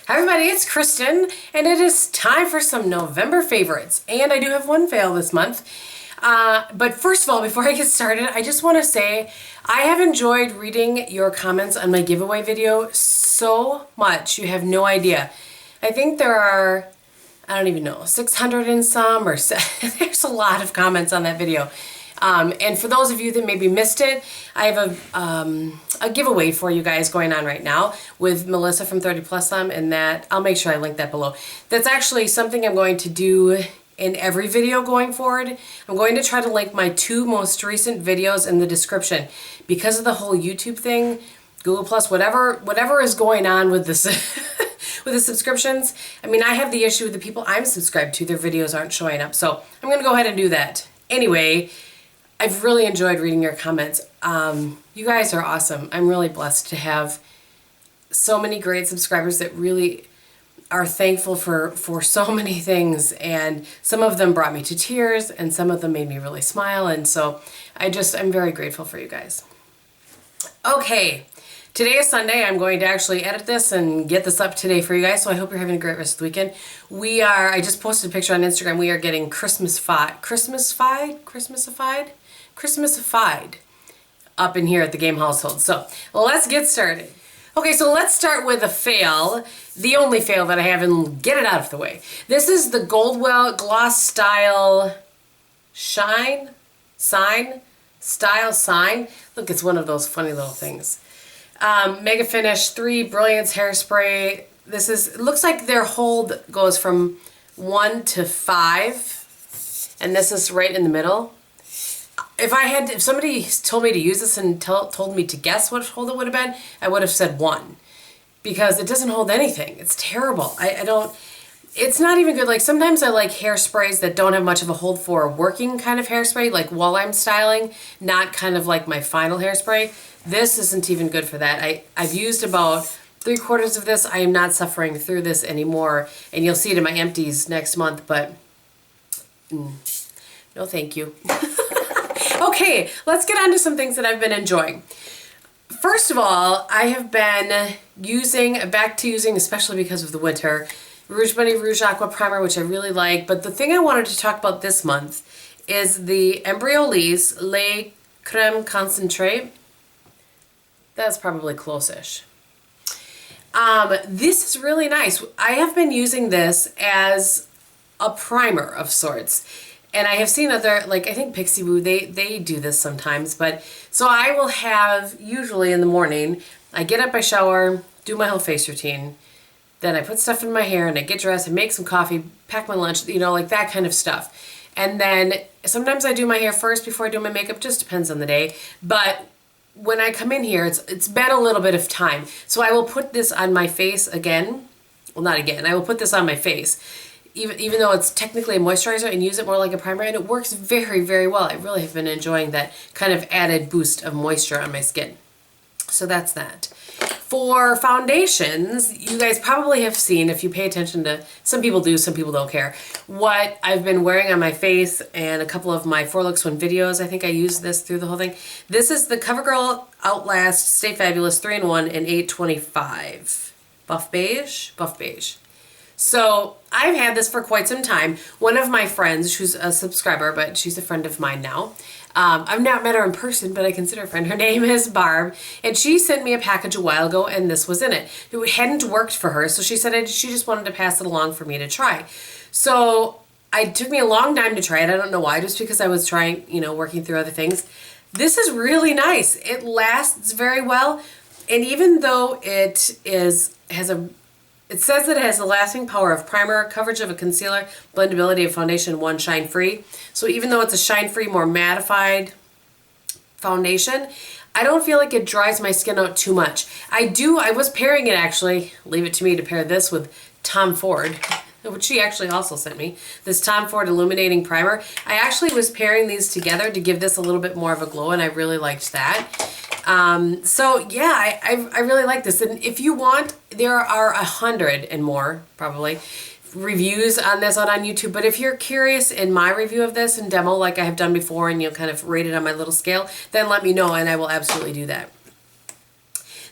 Hi everybody, it's Kristin, and it is time for some November favorites. And I do have one fail this month. But first of all, before I get started, I just want to say I have enjoyed reading your comments on my giveaway video so much. You have no idea. I think there are, I don't even know, 600 and some, or there's a lot of comments on that video. And for those of you that maybe missed it, I have a giveaway for you guys going on right now with Melissa from 30 Plus Some, and that I'll make sure I link that below. That's actually something I'm going to do in every video going forward. I'm going to try to link my 2 most recent videos in the description because of the whole YouTube thing, Google Plus, whatever is going on with this with the subscriptions. I mean, I have the issue with the people I'm subscribed to, their videos aren't showing up. So I'm going to go ahead and do that. Anyway, I've really enjoyed reading your comments. You guys are awesome. I'm really blessed to have so many great subscribers that really are thankful for so many things, and some of them brought me to tears and some of them made me really smile, and so I'm very grateful for you guys. Okay, today is Sunday. I'm going to actually edit this and get this up today for you guys, so I hope you're having a great rest of the weekend. I just posted a picture on Instagram. We are getting Christmasified up in here at the game household. So let's get started. Okay, so let's start with a fail, the only fail that I have, and get it out of the way. This is the Goldwell Gloss Style Sign. Look, it's one of those funny little things. Mega Finish 3 Brilliance Hairspray. It looks like their hold goes from 1 to 5, and this is right in the middle. If somebody told me to use this and told me to guess what hold it would have been, I would have said 1, because it doesn't hold anything. It's terrible. It's not even good. Like, sometimes I like hairsprays that don't have much of a hold for a working kind of hairspray, like while I'm styling, not kind of like my final hairspray. This isn't even good for that. I've used about 3/4 of this. I am not suffering through this anymore, and you'll see it in my empties next month, but no thank you. Okay, let's get on to some things that I've been enjoying. First of all, I have been back to using, especially because of the winter, Rouge Bunny Rouge Aqua Primer, which I really like. But the thing I wanted to talk about this month is the Embryolisse Lait Creme Concentrate. That's probably close-ish. This is really nice. I have been using this as a primer of sorts. And I have seen other, like I think Pixi they do this sometimes, but so I will have, usually in the morning, I get up, I shower, do my whole face routine, then I put stuff in my hair and I get dressed and make some coffee, pack my lunch, like that kind of stuff. And then sometimes I do my hair first before I do my makeup, just depends on the day. But when I come in here, it's been a little bit of time. So I will put this on my face again. Well, not again. I will put this on my face. Even though it's technically a moisturizer, and use it more like a primer, and it works very, very well. I really have been enjoying that kind of added boost of moisture on my skin. So that's that. For foundations, you guys probably have seen, if you pay attention to, some people do, some people don't care, what I've been wearing on my face, and a couple of my 4Looks1 videos, I think I used this through the whole thing. This is the Covergirl Outlast Stay Fabulous 3-in-1 in 825. Buff Beige? Buff Beige. So I've had this for quite some time. One of my friends, who's a subscriber, but she's a friend of mine now. I've not met her in person, but I consider her a friend. Her name is Barb, and she sent me a package a while ago, and this was in it. It hadn't worked for her, so she said she just wanted to pass it along for me to try. So it took me a long time to try it. I don't know why, just because I was trying, working through other things. This is really nice. It lasts very well, and even though it says that it has the lasting power of primer, coverage of a concealer, blendability of foundation, one shine-free. So even though it's a shine-free, more mattified foundation, I don't feel like it dries my skin out too much. I was pairing it, actually, leave it to me to pair this with Tom Ford, which she actually also sent me, this Tom Ford Illuminating Primer. I actually was pairing these together to give this a little bit more of a glow, and I really liked that. So yeah, I really like this. And if you want, there are 100 and more, probably, reviews on this on YouTube. But if you're curious in my review of this and demo, like I have done before, and you'll kind of rate it on my little scale, then let me know and I will absolutely do that.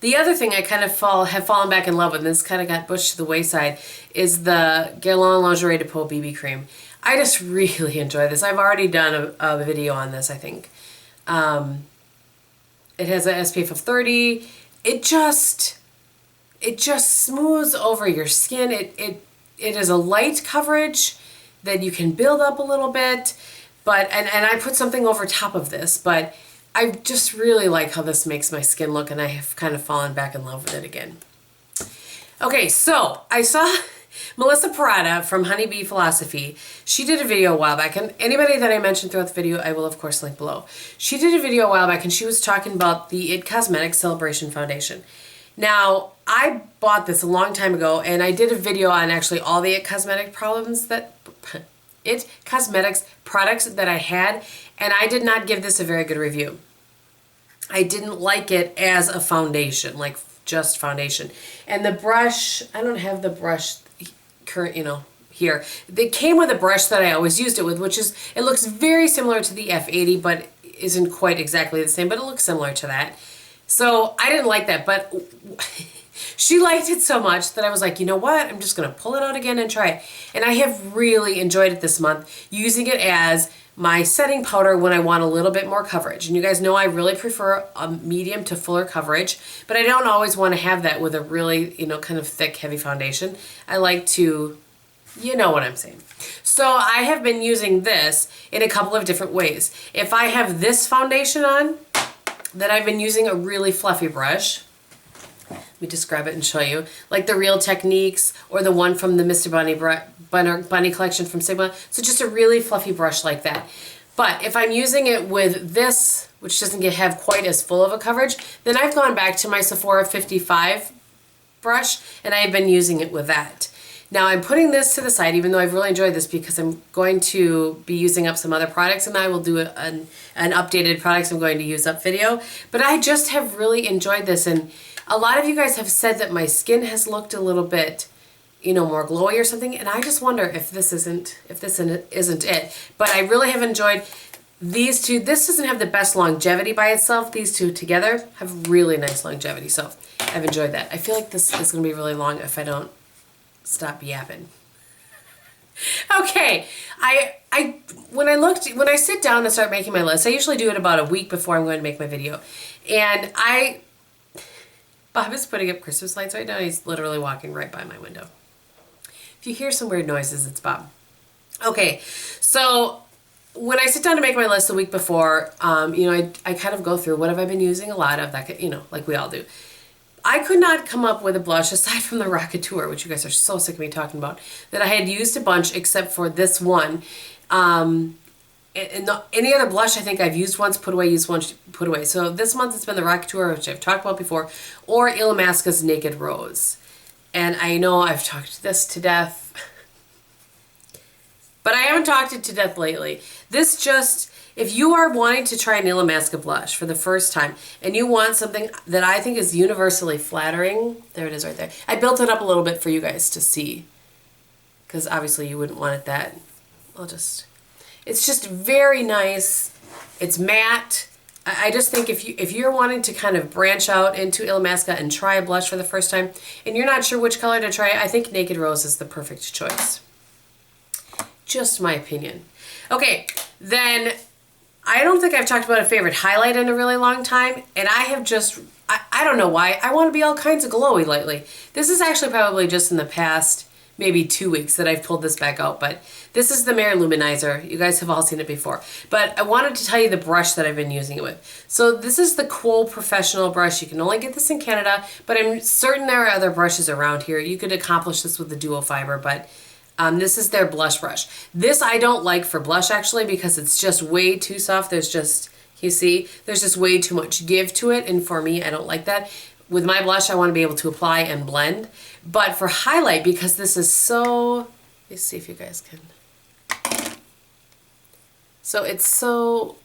The other thing I kind of have fallen back in love with, and this kind of got pushed to the wayside, is the Guerlain Lingerie de Peau BB Cream. I just really enjoy this. I've already done a video on this, I think. It has an SPF of 30. It just smooths over your skin. It is a light coverage that you can build up a little bit, but and I put something over top of this, but I just really like how this makes my skin look, and I have kind of fallen back in love with it again. Okay, so I saw Melissa Parada from Honeybee Philosophy. She did a video a while back, and anybody that I mentioned throughout the video, I will of course link below. She did a video a while back, and she was talking about the IT Cosmetics Celebration Foundation. Now, I bought this a long time ago, and I did a video on actually all the IT Cosmetics products that I had, and I did not give this a very good review. I didn't like it as a foundation, like just foundation. And the brush, I don't have the brush current, here. They came with a brush that I always used it with, which is, it looks very similar to the F80, but isn't quite exactly the same, but it looks similar to that. So I didn't like that, but she liked it so much that I was like, you know what? I'm just going to pull it out again and try it. And I have really enjoyed it this month, using it as my setting powder when I want a little bit more coverage. And you guys know I really prefer a medium to fuller coverage, but I don't always want to have that with a really, kind of thick, heavy foundation. I like to, you know what I'm saying. So I have been using this in a couple of different ways. If I have this foundation on, then I've been using a really fluffy brush. Let me just grab it and show you. Like the Real Techniques or the one from the Mr. Bunny collection from Sigma. So just a really fluffy brush like that. But if I'm using it with this, which doesn't have quite as full of a coverage, then I've gone back to my Sephora 55 brush, and I've been using it with that. Now I'm putting this to the side, even though I've really enjoyed this, because I'm going to be using up some other products, and I will do an updated products I'm going to use up video. But I just have really enjoyed this, and a lot of you guys have said that my skin has looked a little bit, more glowy or something, and I just wonder if this isn't it. But I really have enjoyed these two. This doesn't have the best longevity by itself. These two together have really nice longevity, so I've enjoyed that. I feel like this is going to be really long if I don't stop yapping. Okay, when I sit down and start making my list, I usually do it about a week before I'm going to make my video. And Bob is putting up Christmas lights right now. He's literally walking right by my window. If you hear some weird noises, it's Bob. Okay, so when I sit down to make my list the week before, I kind of go through what have I been using a lot of, that, like we all do. I could not come up with a blush aside from the Rocketeur, which you guys are so sick of me talking about, that I had used a bunch except for this one. Any other blush I think I've used once, put away, used once, put away. So this month it's been the Rocketeur, which I've talked about before, or Illamasqua's Naked Rose. And I know I've talked this to death, but I haven't talked it to death lately. This just... If you are wanting to try an Illamasqua blush for the first time, and you want something that I think is universally flattering, there it is right there. I built it up a little bit for you guys to see, because obviously you wouldn't want it that. It's just very nice. It's matte. I just think if you're wanting to kind of branch out into Illamasqua and try a blush for the first time, and you're not sure which color to try, I think Naked Rose is the perfect choice. Just my opinion. Okay, then... I don't think I've talked about a favorite highlight in a really long time, and I have just, I don't know why, I want to be all kinds of glowy lately. This is actually probably just in the past maybe 2 weeks that I've pulled this back out, but this is the Mare Luminizer. You guys have all seen it before, but I wanted to tell you the brush that I've been using it with. So this is the Quo Professional brush. You can only get this in Canada, but I'm certain there are other brushes around here. You could accomplish this with the Duo Fiber, but this is their blush brush. This I don't like for blush actually, because it's just way too soft. There's just, you see, there's just way too much give to it, and for me, I don't like that. With my blush, I want to be able to apply and blend. But for highlight, because this is so, let's see if you guys can. So it's so,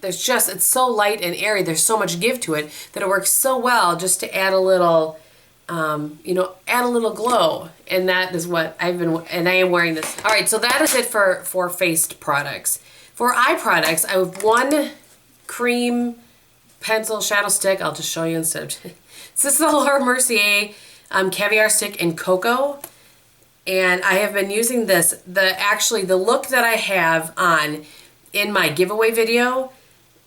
it's so light and airy. There's so much give to it that it works so well just to add a little, add a little glow. And that is what I've been, and I am wearing this. All right, so that is it for faced products. For eye products, I have one cream pencil shadow stick. I'll just show you instead of So this is the Laura Mercier Caviar Stick in Cocoa. And I have been using this. Actually, the look that I have on in my giveaway video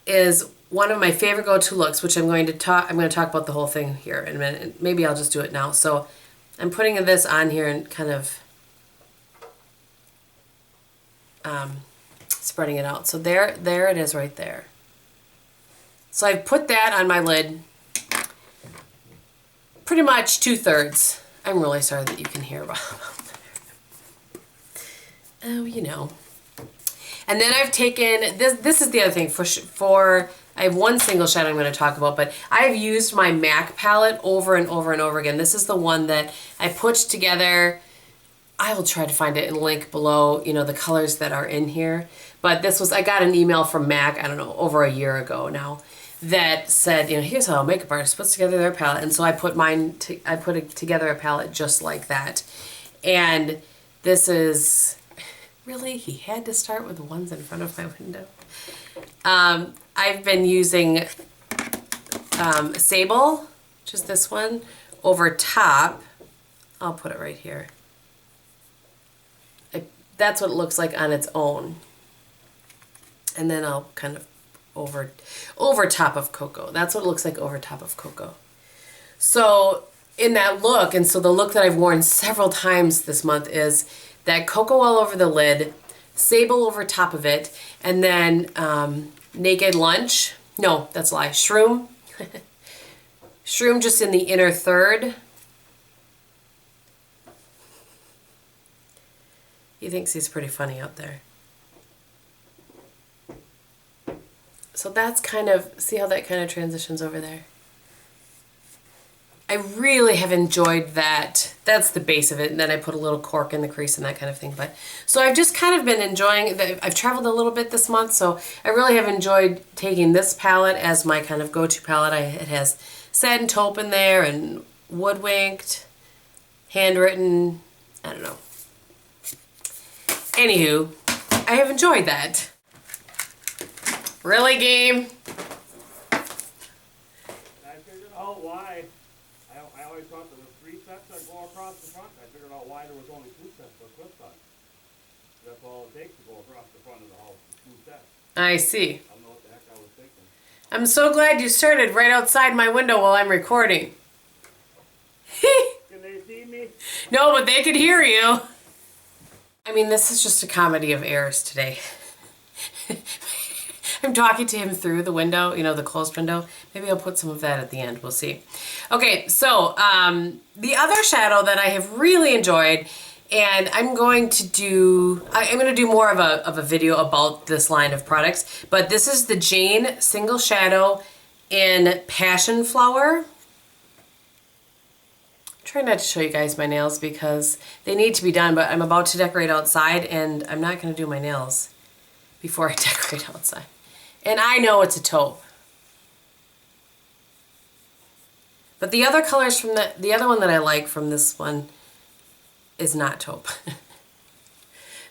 is one of my favorite go-to looks, which I'm going to talk about the whole thing here in a minute. Maybe I'll just do it now. So I'm putting this on here and kind of spreading it out. So there it is right there. So I've put that on my lid pretty much 2/3. I'm really sorry that you can hear about oh, you know. And then I've taken, this is the other thing, I have one single shadow I'm going to talk about, but I've used my MAC palette over and over and over again. This is the one that I put together. I will try to find it and link below, you know, the colors that are in here. But this was, I got an email from MAC, I don't know, over a year ago now, that said, you know, here's how a makeup artist puts together their palette. And so I put together a palette just like that. And this is, really, he had to start with the ones in front of my window. I've been using Sable, which is this one, over top. I'll put it right here. That's what it looks like on its own. And then I'll kind of over top of Cocoa. That's what it looks like over top of Cocoa. So in that look, and so the look that I've worn several times this month is that Cocoa all over the lid, Sable over top of it, and then Naked Lunch. No, that's a lie. Shroom. Shroom just in the inner third. He thinks he's pretty funny out there. So that's kind of, see how that kind of transitions over there? I really have enjoyed that. That's the base of it, and then I put a little cork in the crease and that kind of thing. But so I've just kind of been enjoying, I've traveled a little bit this month, so I really have enjoyed taking this palette as my kind of go-to palette. It has Satin, Taupe in there, and Woodwinked, Handwritten, I don't know. Anywho, I have enjoyed that. Really, game? I figured out why. I always thought there were 3 sets that go across the front. I figured out why there was only 2 sets for clip on. That's all it takes to go across the front of the house, 2 sets. I see. I don't know what the heck I was thinking. I'm so glad you started right outside my window while I'm recording. Can they see me? No, but they could hear you. I mean, this is just a comedy of errors today. I'm talking to him through the window, you know, the closed window. Maybe I'll put some of that at the end. We'll see. Okay, so the other shadow that I have really enjoyed, and I'm going to do more of a video about this line of products, but this is the Jane Single Shadow in Passionflower. Try not to show you guys my nails because they need to be done, but I'm about to decorate outside and I'm not going to do my nails before I decorate outside. And I know it's a taupe. But the other colors from the other one that I like from this one is not taupe.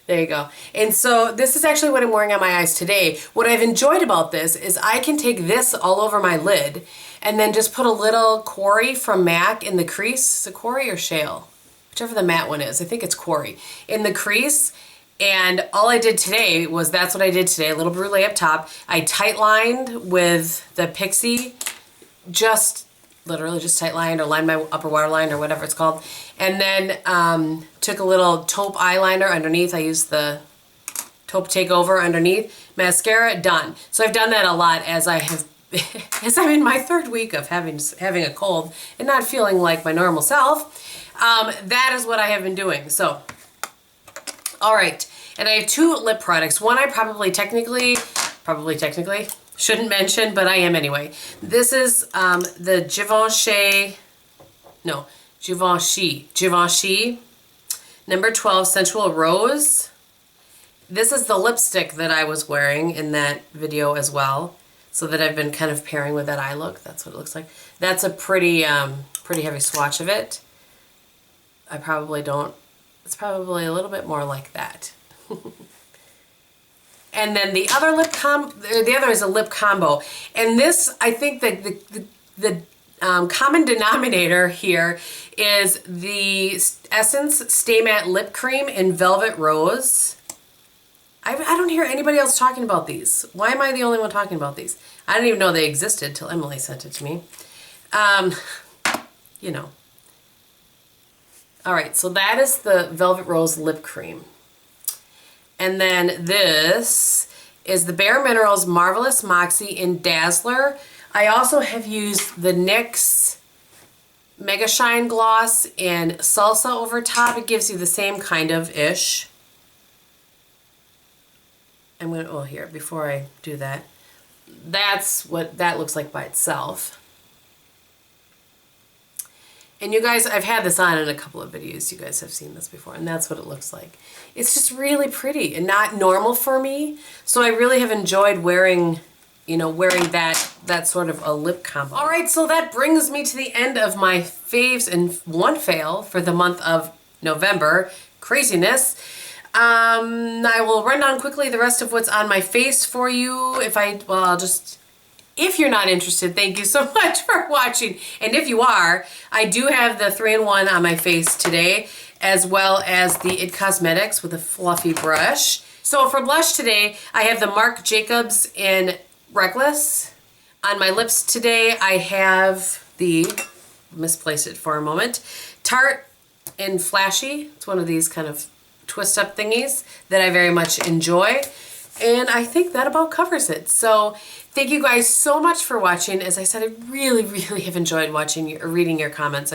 There you go. And so this is actually what I'm wearing on my eyes today. What I've enjoyed about this is I can take this all over my lid and then just put a little Quarry from MAC in the crease. Is it Quarry or Shale? Whichever the matte one is. I think it's Quarry. In the crease. And all I did today was, that's what I did today, a little brulee up top. I tight lined with the Pixi, literally just tight lined or lined my upper waterline or whatever it's called. And then took a little taupe eyeliner underneath. I used the Taupe Takeover underneath. Mascara, done. So I've done that a lot as I have, as I'm in my 3rd week of having a cold and not feeling like my normal self. That is what I have been doing. So, all right. And I have 2 lip products. One I probably technically shouldn't mention, but I am anyway. This is the Givenchy number 12 Sensual Rose. This is the lipstick that I was wearing in that video as well. So that I've been kind of pairing with that eye look. That's what it looks like. That's a pretty heavy swatch of it. It's probably a little bit more like that. And then the other is a lip combo. And this, I think that the common denominator here is the Essence Stay Matte Lip Cream in Velvet Rose. I don't hear anybody else talking about these. Why am I the only one talking about these? I didn't even know they existed till Emily sent it to me. You know. All right, so that is the Velvet Rose Lip Cream. And then this is the Bare Minerals Marvelous Moxie in Dazzler. I also have used the NYX Mega Shine Gloss in Salsa over top. It gives you the same kind of ish. I'm gonna, oh here, before I do that, that's what that looks like by itself. And you guys, I've had this on in a couple of videos. You guys have seen this before, and that's what it looks like. It's just really pretty and not normal for me. So I really have enjoyed wearing, you know, wearing that sort of a lip combo. All right, so that brings me to the end of my faves and one fail for the month of November. Craziness. I will run down quickly the rest of what's on my face for you. If you're not interested, thank you so much for watching. And if you are, I do have the 3-in-1 on my face today, as well as the It Cosmetics with a fluffy brush. So for blush today, I have the Marc Jacobs in Reckless. On my lips today, I have the, misplaced it for a moment, Tarte in Flashy. It's one of these kind of twist up thingies that I very much enjoy. And I think that about covers it. So thank you guys so much for watching. As I said, I really, really have enjoyed watching or reading your comments.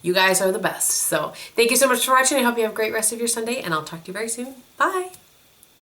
You guys are the best. So thank you so much for watching. I hope you have a great rest of your Sunday, and I'll talk to you very soon. Bye.